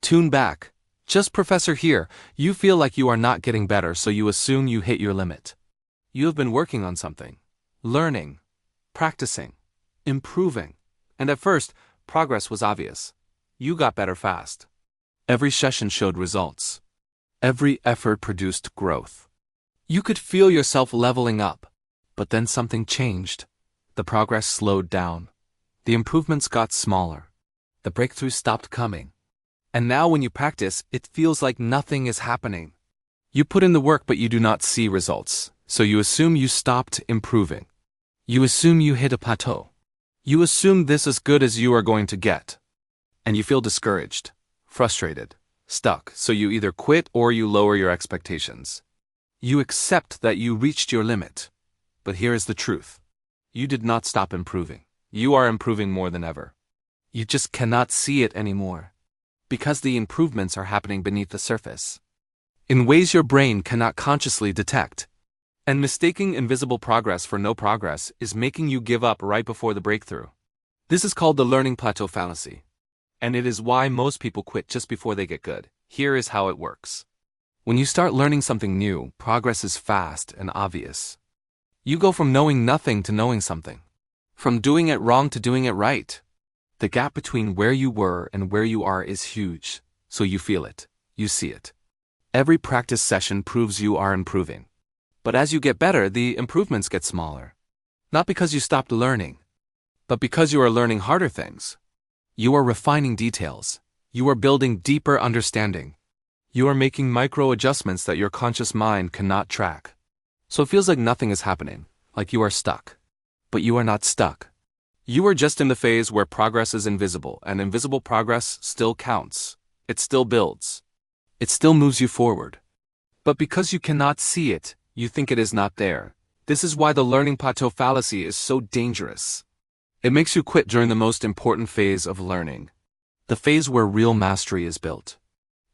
Tune back. JustProfessor here. You feel like you are not getting better, so you assume you hit your limit. You have been working on something, learning, practicing, improving, and at first, progress was obvious. You got better fast. Every session showed results. Every effort produced growth. You could feel yourself leveling up, but then something changed. The progress slowed down. The improvements got smaller. The breakthroughs stopped coming. And now when you practice, it feels like nothing is happening. You put in the work, but you do not see results, so you assume you stopped improving. You assume you hit a plateau. You assume this is as good as you are going to get. And you feel discouraged, frustrated, stuck, so you either quit or you lower your expectations. You accept that you reached your limit. But here is the truth. You did not stop improving. You are improving more than ever. You just cannot see it anymore. Because the improvements are happening beneath the surface, in ways your brain cannot consciously detect. And mistaking invisible progress for no progress is making you give up right before the breakthrough. This is called the learning plateau fallacy. And it is why most people quit just before they get good. Here is how it works. When you start learning something new, progress is fast and obvious. You go from knowing nothing to knowing something. From doing it wrong to doing it right. The gap between where you were and where you are is huge, so you feel it, you see it. Every practice session proves you are improving. But as you get better, the improvements get smaller. Not because you stopped learning, but because you are learning harder things. You are refining details. You are building deeper understanding. You are making micro adjustments that your conscious mind cannot track. So it feels like nothing is happening, like you are stuck. But you are not stuck. You are just in the phase where progress is invisible, and invisible progress still counts. It still builds. It still moves you forward. But because you cannot see it, you think it is not there. This is why the learning plateau fallacy is so dangerous. It makes you quit during the most important phase of learning. The phase where real mastery is built.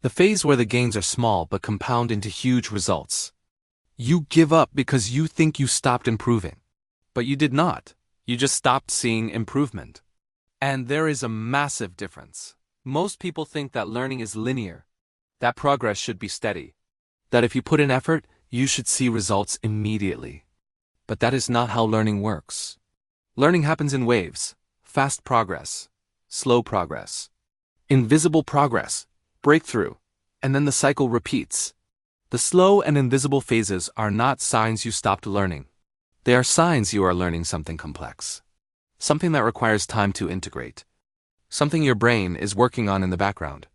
The phase where the gains are small but compound into huge results. You give up because you think you stopped improving. But you did not. You just stopped seeing improvement. And there is a massive difference. Most people think that learning is linear, that progress should be steady, that if you put in effort, you should see results immediately. But that is not how learning works. Learning happens in waves: fast progress, slow progress, invisible progress, breakthrough, and then the cycle repeats. The slow and invisible phases are not signs you stopped learning. They are signs you are learning something complex. Something that requires time to integrate. Something your brain is working on in the background.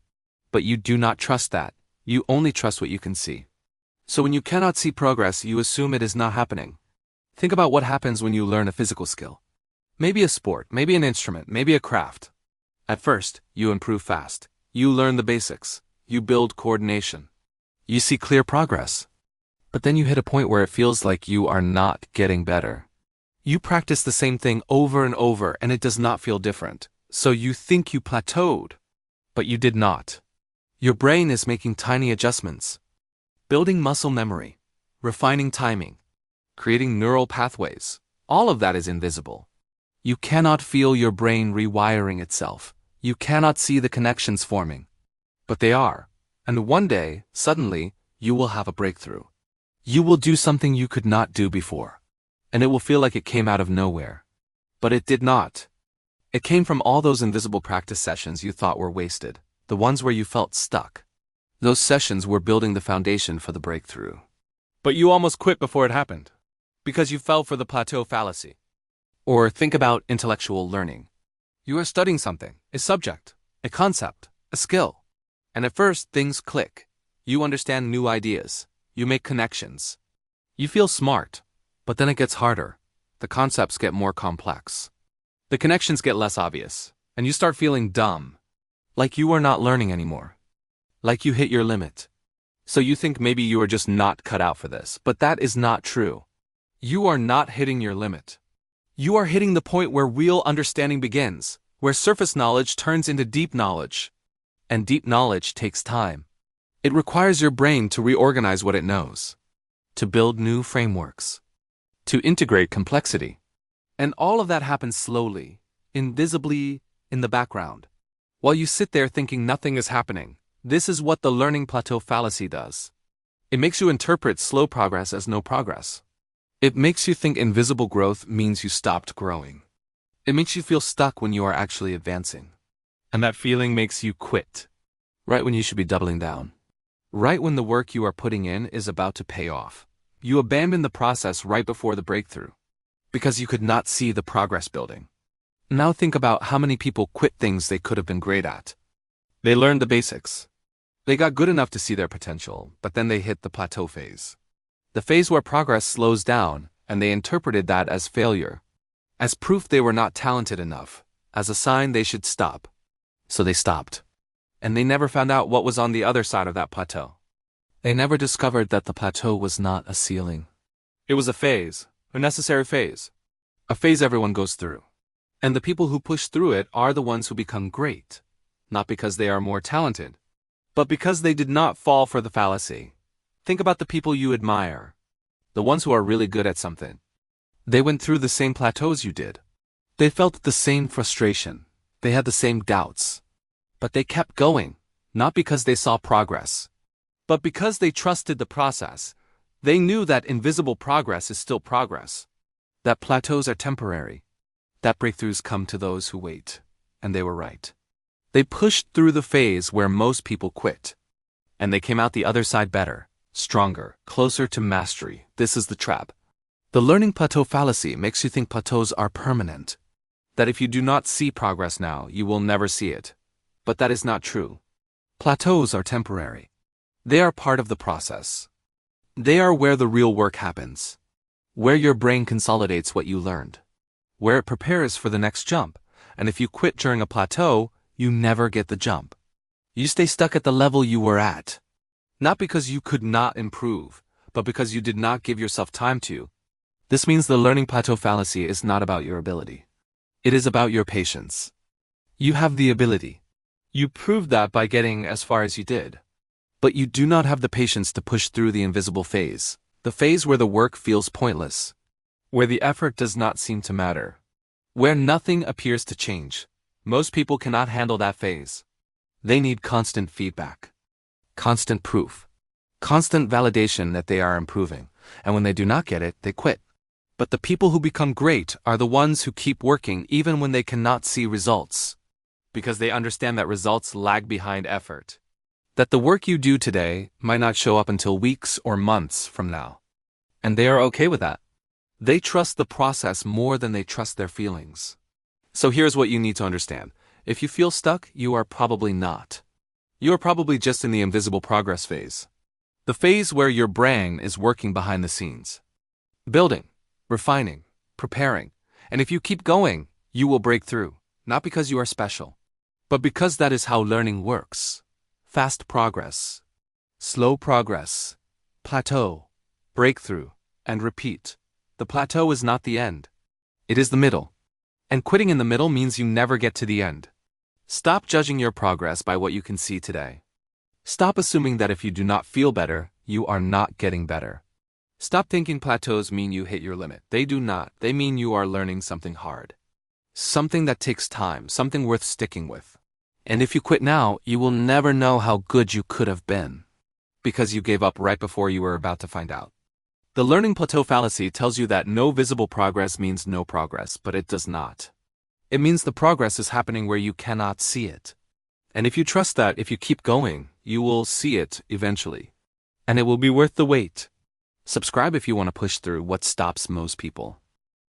But you do not trust that. You only trust what you can see. So when you cannot see progress, you assume it is not happening. Think about what happens when you learn a physical skill. Maybe a sport, maybe an instrument, maybe a craft. At first, you improve fast. You learn the basics. You build coordination. You see clear progress. But then you hit a point where it feels like you are not getting better. You practice the same thing over and over and it does not feel different. So you think you plateaued. But you did not. Your brain is making tiny adjustments. Building muscle memory. Refining timing. Creating neural pathways. All of that is invisible. You cannot feel your brain rewiring itself. You cannot see the connections forming. But they are. And one day, suddenly, you will have a breakthrough. You will do something you could not do before. And it will feel like it came out of nowhere. But it did not. It came from all those invisible practice sessions you thought were wasted, the ones where you felt stuck. Those sessions were building the foundation for the breakthrough. But you almost quit before it happened. Because you fell for the plateau fallacy. Or think about intellectual learning. You are studying something, a subject, a concept, a skill. And at first, things click. You understand new ideas. You make connections. You feel smart, but then it gets harder. The concepts get more complex. The connections get less obvious, and you start feeling dumb. Like you are not learning anymore. Like you hit your limit. So you think maybe you are just not cut out for this, but that is not true. You are not hitting your limit. You are hitting the point where real understanding begins, where surface knowledge turns into deep knowledge. And deep knowledge takes time. It requires your brain to reorganize what it knows, to build new frameworks, to integrate complexity. And all of that happens slowly, invisibly, in the background. While you sit there thinking nothing is happening, This is what the learning plateau fallacy does. It makes you interpret slow progress as no progress. It makes you think invisible growth means you stopped growing. It makes you feel stuck when you are actually advancing. And that feeling makes you quit. Right when you should be doubling down. Right when the work you are putting in is about to pay off. You abandon the process right before the breakthrough. Because you could not see the progress building. Now think about how many people quit things they could have been great at. They learned the basics. They got good enough to see their potential, but then they hit the plateau phase. The phase where progress slows down, and they interpreted that as failure. As proof they were not talented enough, as a sign they should stop. So they stopped. And they never found out what was on the other side of that plateau. They never discovered that the plateau was not a ceiling. It was a phase, a necessary phase. A phase everyone goes through. And the people who push through it are the ones who become great. Not because they are more talented, but because they did not fall for the fallacy. Think about the people you admire. The ones who are really good at something. They went through the same plateaus you did. They felt the same frustration. They had the same doubts. But they kept going, not because they saw progress, but because they trusted the process. They knew that invisible progress is still progress. That plateaus are temporary. That breakthroughs come to those who wait. And they were right. They pushed through the phase where most people quit. And they came out the other side better, stronger, closer to mastery. This is the trap. The learning plateau fallacy makes you think plateaus are permanent. That if you do not see progress now, you will never see it. But that is not true. Plateaus are temporary. They are part of the process. They are where the real work happens. Where your brain consolidates what you learned. Where it prepares for the next jump. And if you quit during a plateau, you never get the jump. You stay stuck at the level you were at. Not because you could not improve, but because you did not give yourself time to. This means the learning plateau fallacy is not about your ability. It is about your patience. You have the ability. You proved that by getting as far as you did. But you do not have the patience to push through the invisible phase, the phase where the work feels pointless, where the effort does not seem to matter, where nothing appears to change. Most people cannot handle that phase. They need constant feedback, constant proof, constant validation that they are improving, and when they do not get it, they quit. But the people who become great are the ones who keep working even when they cannot see results, because they understand that results lag behind effort. That the work you do today might not show up until weeks or months from now. And they are okay with that. They trust the process more than they trust their feelings. So here's what you need to understand. If you feel stuck, you are probably not. You are probably just in the invisible progress phase. The phase where your brain is working behind the scenes. Building, refining, preparing. And if you keep going, you will break through. Not because you are special, but because that is how learning works. Fast progress, slow progress, plateau, breakthrough, and repeat. The plateau is not the end. It is the middle. And quitting in the middle means you never get to the end. Stop judging your progress by what you can see today. Stop assuming that if you do not feel better, you are not getting better. Stop thinking plateaus mean you hit your limit. They do not. They mean you are learning something hard. Something that takes time, something worth sticking with. And if you quit now, you will never know how good you could have been. Because you gave up right before you were about to find out. The learning plateau fallacy tells you that no visible progress means no progress, but it does not. It means the progress is happening where you cannot see it. And if you trust that, if you keep going, you will see it eventually. And it will be worth the wait. Subscribe if you want to push through what stops most people.